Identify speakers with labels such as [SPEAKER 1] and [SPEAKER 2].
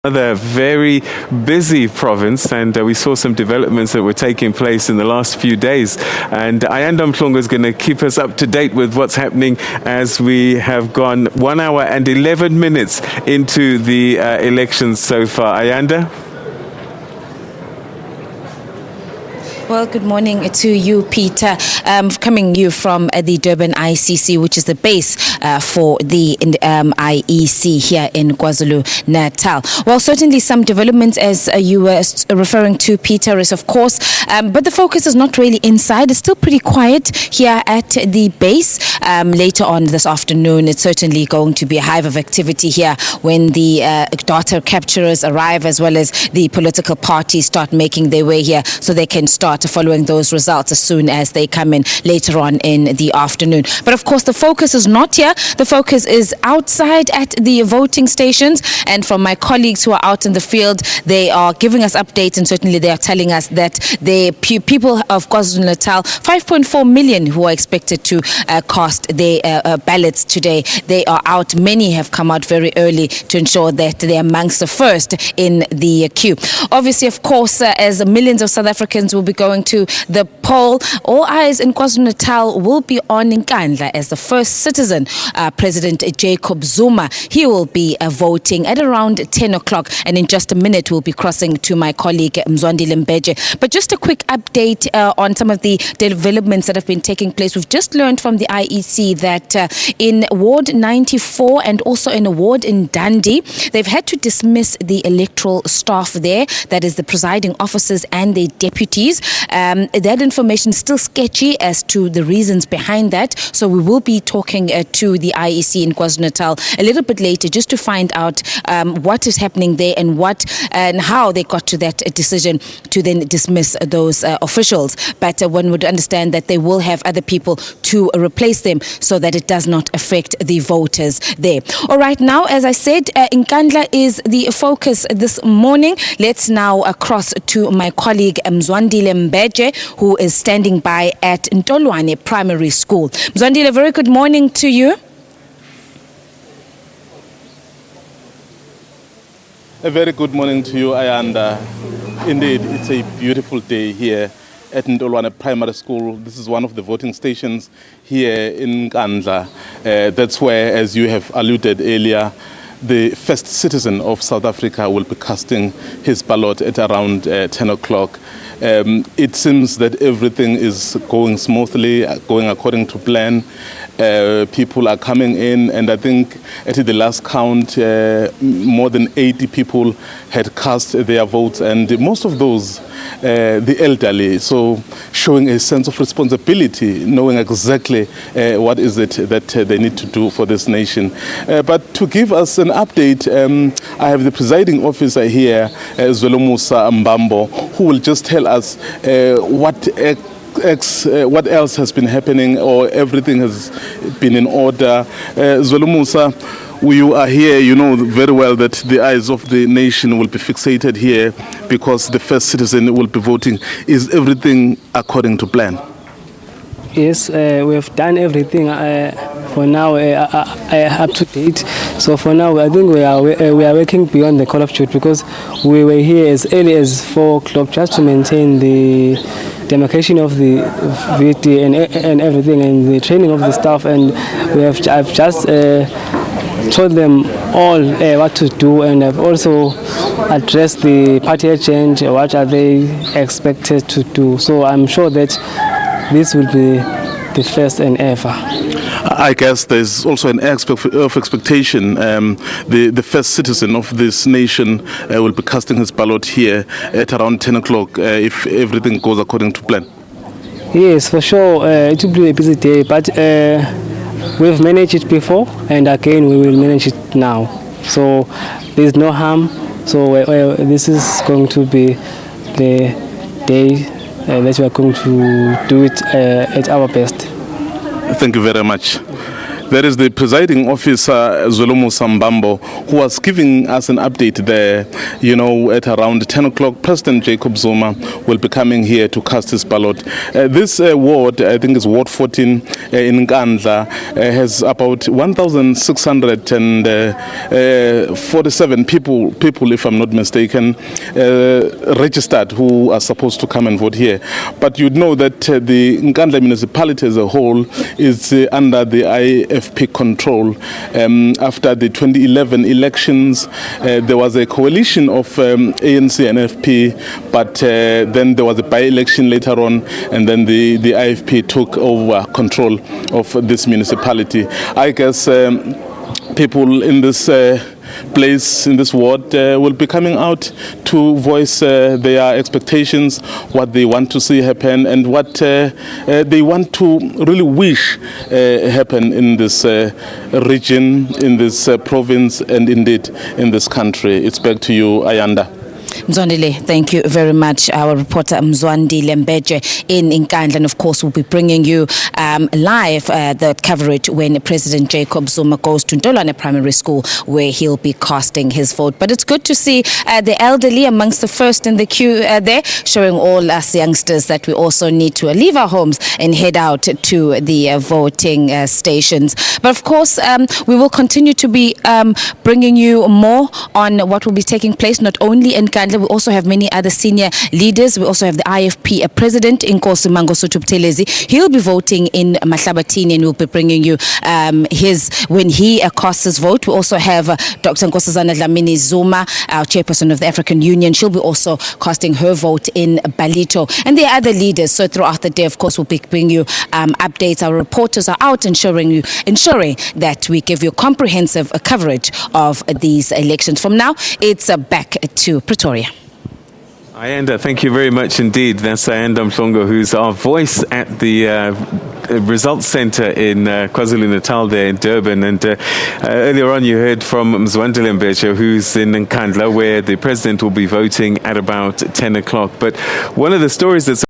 [SPEAKER 1] Another very busy province, and we saw some developments that were taking place in the last few days. And Ayanda Mhlongo is going to keep us up to date with what's happening as we have gone 1 hour and 11 minutes into the elections so far. Ayanda?
[SPEAKER 2] Well, good morning to you, Peter. Coming you from the Durban ICC, which is the base for the IEC here in KwaZulu-Natal. Well, certainly some developments, as you were referring to, Peter, is of course, but the focus is not really inside. It's still pretty quiet here at the base. Later on this afternoon, it's certainly going to be a hive of activity here when the data capturers arrive, as well as the political parties start making their way here so they can start following those results as soon as they come in later on in the afternoon. But of course, the focus is not here. The focus is outside at the voting stations. And from my colleagues who are out in the field, they are giving us updates, and certainly they are telling us that the people of KwaZulu-Natal, 5.4 million who are expected to cast their ballots today, they are out. Many have come out very early to ensure that they are amongst the first in the queue. Obviously, of course, as millions of South Africans will be going to the poll, all eyes in KwaZulu-Natal will be on Nkandla as the first citizen, President Jacob Zuma. He will be voting at around 10 o'clock, and in just a minute we'll be crossing to my colleague Mzwandile Mbeje. But just a quick update on some of the developments that have been taking place. We've just learned from the IEC that in Ward 94 and also in a ward in Dundee, they've had to dismiss the electoral staff there, that is the presiding officers and their deputies. That information is still sketchy as to the reasons behind that. So we will be talking to the IEC in KwaZulu-Natal a little bit later just to find out what is happening there and what and how they got to that decision to then dismiss those officials. But one would understand that they will have other people to replace them so that it does not affect the voters there. All right, now, as I said, Nkandla is the focus this morning. Let's now cross to my colleague Mzwandile Mbeje, who is standing by at Ntolwane Primary School. Mzwandile, very good morning to you.
[SPEAKER 3] A very good morning to you, Ayanda. Indeed, it's a beautiful day here at Ntolwane Primary School. This is one of the voting stations here in Nkandla. That's where, as you have alluded earlier, the first citizen of South Africa will be casting his ballot at around 10 o'clock. It seems that everything is going smoothly, going according to plan. People are coming in, and I think at the last count, more than 80 people had cast their votes, and most of those, the elderly, so showing a sense of responsibility, knowing exactly what is it that they need to do for this nation. But to give us an update, I have the presiding officer here, Zwelumusa Mbambo, who will just tell us what else has been happening, or everything has been in order. Zwelumusa, you are here, you know very well that the eyes of the nation will be fixated here because the first citizen will be voting. Is everything according to plan?
[SPEAKER 4] Yes, we have done everything for now up to date. So for now, I think we are working beyond the call of duty, because we were here as early as 4 o'clock just to maintain the demarcation of the VT and everything, and the training of the staff. And I've just told them all what to do, and I've also addressed the party agent, what are they expected to do. So I'm sure that this will be the first and ever.
[SPEAKER 3] I guess there's also an expectation. The first citizen of this nation will be casting his ballot here at around 10 o'clock if everything goes according to plan.
[SPEAKER 4] Yes, for sure. It will be a busy day, but we've managed it before, and again we will manage it now. So there's no harm. So this is going to be the day that we are going to do it at our best.
[SPEAKER 3] Thank you very much. There is the presiding officer, Zolomo Sambambo, who was giving us an update there. You know, at around 10 o'clock, President Jacob Zuma will be coming here to cast his ballot. This ward, I think is Ward 14 in Nkandla, has about 1,647 people, if I'm not mistaken, registered who are supposed to come and vote here. But you'd know that the Nkandla municipality as a whole is under the IFP control. After the 2011 elections, there was a coalition of ANC and FP, but then there was a by-election later on, and then the IFP took over control of this municipality. I guess people in this place, in this ward, will be coming out to voice their expectations, what they want to see happen, and what they want to really wish happen in this region, in this province, and indeed in this country. It's back to you, Ayanda.
[SPEAKER 2] Mzwandile, thank you very much. Our reporter Mzwandile Mbeje in Nkandla, and of course we'll be bringing you live the coverage when President Jacob Zuma goes to Ntolwane Primary School, where he'll be casting his vote. But it's good to see the elderly amongst the first in the queue there, showing all us youngsters that we also need to leave our homes and head out to the voting stations. But of course, we will continue to be bringing you more on what will be taking place, not only in Nkandla. We also have many other senior leaders. We also have the IFP president, Inkosi Mangosuthu Buthelezi. He'll be voting in Mahlabathini, and we'll be bringing you when he casts his vote. We also have Dr. Nkosazana Dlamini Zuma, our chairperson of the African Union. She'll be also casting her vote in Balito. And there are other leaders. So throughout the day, of course, we'll be bringing you updates. Our reporters are out ensuring that we give you comprehensive coverage of these elections. From now, it's back to Pretoria.
[SPEAKER 1] Ayanda, thank you very much indeed. That's Ayanda Mhlongo, who's our voice at the results center in KwaZulu-Natal there in Durban. And earlier on you heard from Mzwandile Mbeje, who's in Nkandla, where the president will be voting at about 10 o'clock. But one of the stories that's